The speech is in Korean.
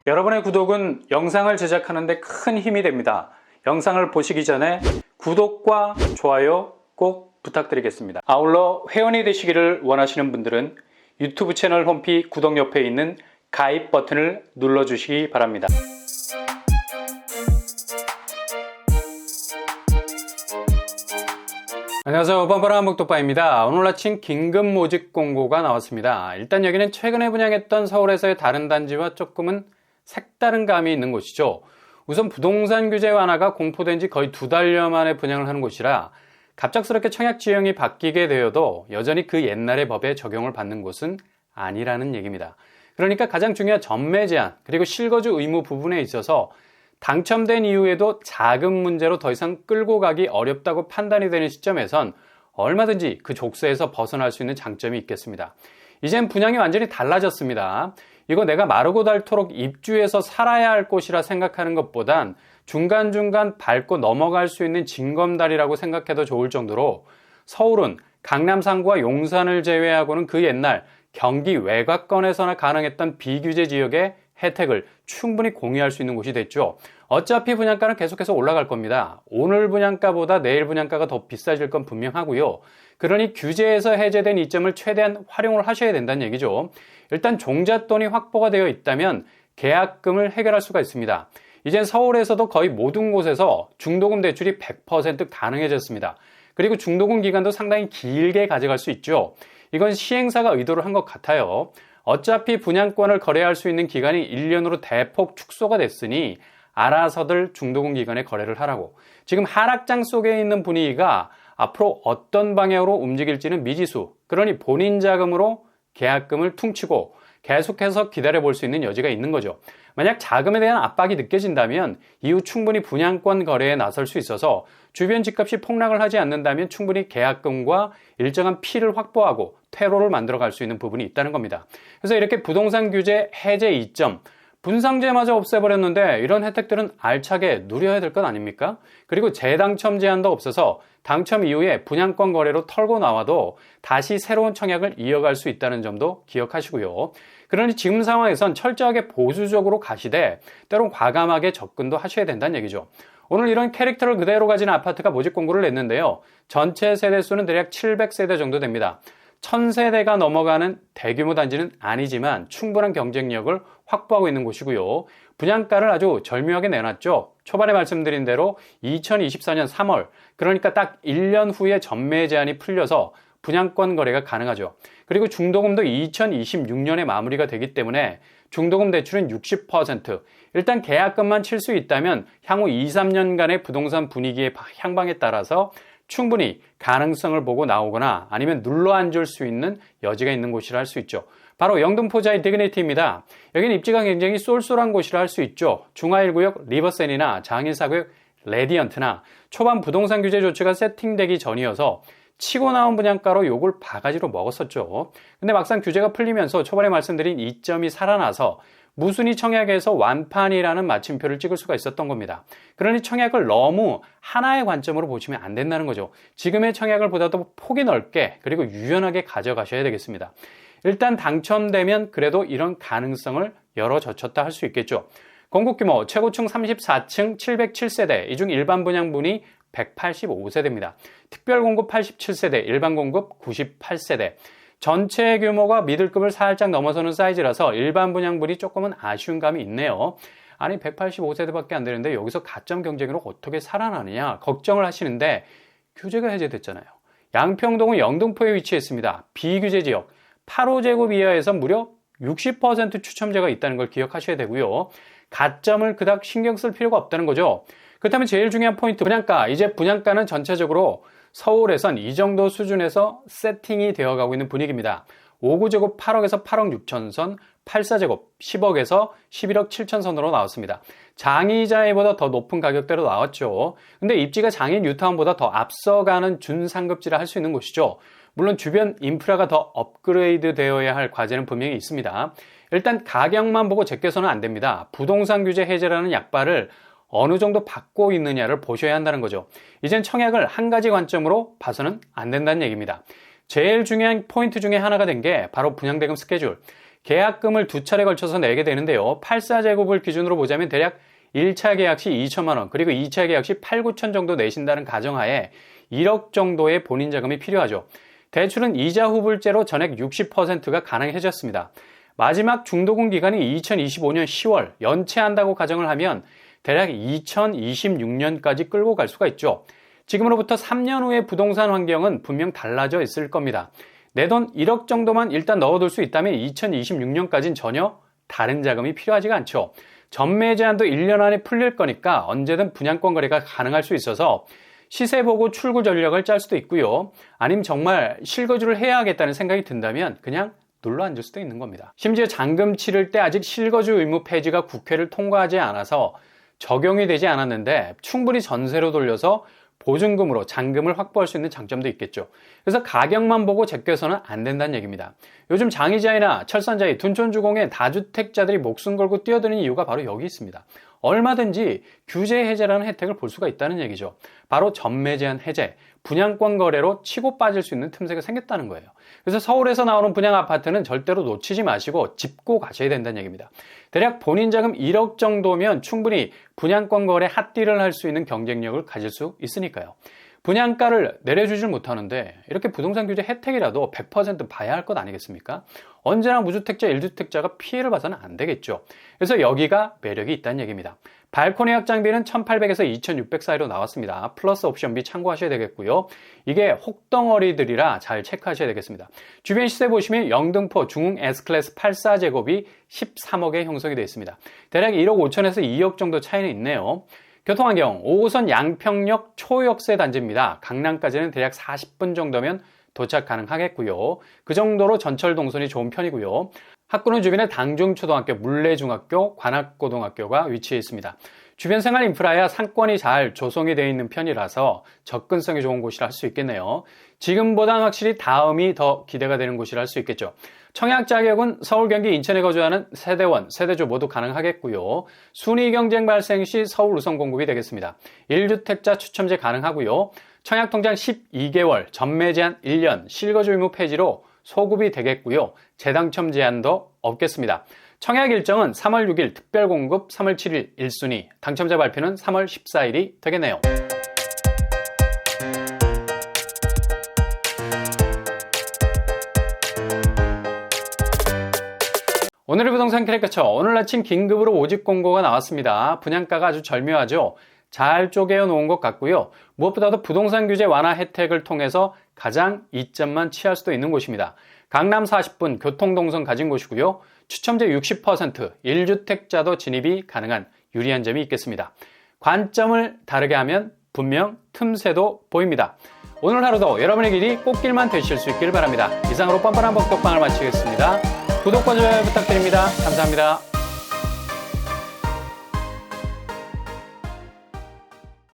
여러분의 구독은 영상을 제작하는 데 큰 힘이 됩니다. 영상을 보시기 전에 구독과 좋아요 꼭 부탁드리겠습니다. 아울러 회원이 되시기를 원하시는 분들은 유튜브 채널 홈피 구독 옆에 있는 가입 버튼을 눌러주시기 바랍니다. 안녕하세요. 뻔뻔한 목독바입니다. 오늘 아침 긴급 모집 공고가 나왔습니다. 일단 여기는 최근에 분양했던 서울에서의 다른 단지와 조금은 색다른 감이 있는 곳이죠. 우선 부동산 규제 완화가 공포된 지 거의 2달여 만에 분양을 하는 곳이라 갑작스럽게 청약 지형이 바뀌게 되어도 여전히 그 옛날의 법에 적용을 받는 곳은 아니라는 얘기입니다. 그러니까 가장 중요한 전매 제한 그리고 실거주 의무 부분에 있어서 당첨된 이후에도 자금 문제로 더 이상 끌고 가기 어렵다고 판단이 되는 시점에선 얼마든지 그 족쇄에서 벗어날 수 있는 장점이 있겠습니다. 이젠 분양이 완전히 달라졌습니다. 이거 내가 마르고 닳도록 입주해서 살아야 할 곳이라 생각하는 것보단 중간중간 밟고 넘어갈 수 있는 징검다리라고 생각해도 좋을 정도로 서울은 강남 상구와 용산을 제외하고는 그 옛날 경기 외곽권에서나 가능했던 비규제 지역의 혜택을 충분히 공유할 수 있는 곳이 됐죠. 어차피 분양가는 계속해서 올라갈 겁니다. 오늘 분양가보다 내일 분양가가 더 비싸질 건 분명하고요. 그러니 규제에서 해제된 이점을 최대한 활용을 하셔야 된다는 얘기죠. 일단 종잣돈이 확보가 되어 있다면 계약금을 해결할 수가 있습니다. 이젠 서울에서도 거의 모든 곳에서 중도금 대출이 100% 가능해졌습니다. 그리고 중도금 기간도 상당히 길게 가져갈 수 있죠. 이건 시행사가 의도를 한 것 같아요. 어차피 분양권을 거래할 수 있는 기간이 1년으로 대폭 축소가 됐으니 알아서들 중도금 기간에 거래를 하라고. 지금 하락장 속에 있는 분위기가 앞으로 어떤 방향으로 움직일지는 미지수. 그러니 본인 자금으로 계약금을 퉁치고 계속해서 기다려볼 수 있는 여지가 있는 거죠. 만약 자금에 대한 압박이 느껴진다면 이후 충분히 분양권 거래에 나설 수 있어서 주변 집값이 폭락을 하지 않는다면 충분히 계약금과 일정한 피를 확보하고 퇴로를 만들어 갈 수 있는 부분이 있다는 겁니다. 그래서 이렇게 부동산 규제 해제 이점, 분상제마저 없애버렸는데 이런 혜택들은 알차게 누려야 될 것 아닙니까? 그리고 재당첨 제한도 없어서 당첨 이후에 분양권 거래로 털고 나와도 다시 새로운 청약을 이어갈 수 있다는 점도 기억하시고요. 그러니 지금 상황에선 철저하게 보수적으로 가시되 때론 과감하게 접근도 하셔야 된다는 얘기죠. 오늘 이런 캐릭터를 그대로 가진 아파트가 모집 공고를 냈는데요. 전체 세대수는 대략 700세대 정도 됩니다. 1000세대가 넘어가는 대규모 단지는 아니지만 충분한 경쟁력을 확보하고 있는 곳이고요. 분양가를 아주 절묘하게 내놨죠. 초반에 말씀드린 대로 2024년 3월, 그러니까 딱 1년 후에 전매 제한이 풀려서 분양권 거래가 가능하죠. 그리고 중도금도 2026년에 마무리가 되기 때문에 중도금 대출은 60%. 일단 계약금만 칠 수 있다면 향후 2, 3년간의 부동산 분위기의 향방에 따라서 충분히 가능성을 보고 나오거나 아니면 눌러앉을 수 있는 여지가 있는 곳이라 할 수 있죠. 바로 영등포자의 디그니티입니다. 여기는 입지가 굉장히 쏠쏠한 곳이라 할 수 있죠. 중하1구역 리버센이나 장일사구역 레디언트나 초반 부동산 규제 조치가 세팅되기 전이어서 치고 나온 분양가로 욕을 바가지로 먹었었죠. 근데 막상 규제가 풀리면서 초반에 말씀드린 이점이 살아나서 무순위 청약에서 완판이라는 마침표를 찍을 수가 있었던 겁니다. 그러니 청약을 너무 하나의 관점으로 보시면 안 된다는 거죠. 지금의 청약을 보다도 폭이 넓게 그리고 유연하게 가져가셔야 되겠습니다. 일단 당첨되면 그래도 이런 가능성을 열어젖혔다 할 수 있겠죠. 건국 규모 최고층 34층 707세대, 이 중 일반 분양분이 185세대입니다. 특별 공급 87세대, 일반 공급 98세대. 전체 규모가 미들급을 살짝 넘어서는 사이즈라서 일반 분양분이 조금은 아쉬운 감이 있네요. 아니 185세대밖에 안 되는데 여기서 가점 경쟁으로 어떻게 살아나느냐 걱정을 하시는데 규제가 해제됐잖아요. 양평동은 영등포에 위치했습니다. 비규제 지역 8호제곱 이하에서 무려 60% 추첨제가 있다는 걸 기억하셔야 되고요. 가점을 그닥 신경 쓸 필요가 없다는 거죠. 그렇다면 제일 중요한 포인트 분양가. 이제 분양가는 전체적으로 서울에선 이 정도 수준에서 세팅이 되어가고 있는 분위기입니다. 5구제곱 8억에서 8억 6천 선, 84제곱 10억에서 11억 7천 선으로 나왔습니다. 장이자에보다 더 높은 가격대로 나왔죠. 근데 입지가 장인 뉴타운보다 더 앞서가는 준상급지라 할 수 있는 곳이죠. 물론 주변 인프라가 더 업그레이드 되어야 할 과제는 분명히 있습니다. 일단 가격만 보고 제껴서는 안 됩니다. 부동산 규제 해제라는 약발을 어느 정도 받고 있느냐를 보셔야 한다는 거죠. 이젠 청약을 한 가지 관점으로 봐서는 안 된다는 얘기입니다. 제일 중요한 포인트 중에 하나가 된 게 바로 분양대금 스케줄. 계약금을 2차례 걸쳐서 내게 되는데요. 84제곱을 기준으로 보자면 대략 1차 계약 시 2천만 원, 그리고 2차 계약 시 8, 9천 정도 내신다는 가정하에 1억 정도의 본인 자금이 필요하죠. 대출은 이자 후불제로 전액 60%가 가능해졌습니다. 마지막 중도금 기간이 2025년 10월, 연체한다고 가정을 하면 대략 2026년까지 끌고 갈 수가 있죠. 지금으로부터 3년 후의 부동산 환경은 분명 달라져 있을 겁니다. 내 돈 1억 정도만 일단 넣어둘 수 있다면 2026년까지는 전혀 다른 자금이 필요하지가 않죠. 전매 제한도 1년 안에 풀릴 거니까 언제든 분양권 거래가 가능할 수 있어서 시세 보고 출구 전략을 짤 수도 있고요. 아니면 정말 실거주를 해야겠다는 생각이 든다면 그냥 눌러 앉을 수도 있는 겁니다. 심지어 잔금 치를 때 아직 실거주 의무 폐지가 국회를 통과하지 않아서 적용이 되지 않았는데 충분히 전세로 돌려서 보증금으로 잔금을 확보할 수 있는 장점도 있겠죠. 그래서 가격만 보고 제껴서는 안 된다는 얘기입니다. 요즘 장의자이나 철산자의 둔촌주공의 다주택자들이 목숨 걸고 뛰어드는 이유가 바로 여기 있습니다. 얼마든지 규제 해제라는 혜택을 볼 수가 있다는 얘기죠. 바로 전매 제한 해제, 분양권 거래로 치고 빠질 수 있는 틈새가 생겼다는 거예요. 그래서 서울에서 나오는 분양 아파트는 절대로 놓치지 마시고 짚고 가셔야 된다는 얘기입니다. 대략 본인 자금 1억 정도면 충분히 분양권 거래 핫딜을 할 수 있는 경쟁력을 가질 수 있으니까요. 분양가를 내려주질 못하는데 이렇게 부동산 규제 혜택이라도 100% 봐야 할 것 아니겠습니까? 언제나 무주택자, 1주택자가 피해를 봐서는 안 되겠죠. 그래서 여기가 매력이 있다는 얘기입니다. 발코니 확장비는 1,800에서 2,600 사이로 나왔습니다. 플러스 옵션비 참고하셔야 되겠고요. 이게 혹덩어리들이라 잘 체크하셔야 되겠습니다. 주변 시세 보시면 영등포 중흥 S클래스 84제곱이 13억에 형성이 되어 있습니다. 대략 1억 5천에서 2억 정도 차이는 있네요. 교통환경 5호선 양평역 초역세 단지입니다. 강남까지는 대략 40분 정도면 도착 가능하겠고요. 그 정도로 전철 동선이 좋은 편이고요. 학구는 주변에 당중초등학교, 물레중학교, 관악고등학교가 위치해 있습니다. 주변 생활 인프라야 상권이 잘 조성이 되어 있는 편이라서 접근성이 좋은 곳이라 할 수 있겠네요. 지금보다 확실히 다음이 더 기대가 되는 곳이라 할 수 있겠죠. 청약 자격은 서울, 경기, 인천에 거주하는 세대원, 세대주 모두 가능하겠고요. 순위 경쟁 발생 시 서울 우선 공급이 되겠습니다. 1주택자 추첨제 가능하고요. 청약 통장 12개월, 전매 제한 1년, 실거주 의무 폐지로 소급이 되겠고요. 재당첨 제한도 없겠습니다. 청약 일정은 3월 6일 특별 공급, 3월 7일 1순위, 당첨자 발표는 3월 14일이 되겠네요. 오늘의 부동산 캐릭터처, 오늘 아침 긴급으로 모집 공고가 나왔습니다. 분양가가 아주 절묘하죠. 잘 쪼개어 놓은 것 같고요. 무엇보다도 부동산 규제 완화 혜택을 통해서 가장 이점만 취할 수도 있는 곳입니다. 강남 40분 교통동선 가진 곳이고요. 추첨제 60%, 1주택자도 진입이 가능한 유리한 점이 있겠습니다. 관점을 다르게 하면 분명 틈새도 보입니다. 오늘 하루도 여러분의 길이 꽃길만 되실 수 있길 바랍니다. 이상으로 뻔뻔한 복덕방을 마치겠습니다. 구독과 좋아요 부탁드립니다. 감사합니다.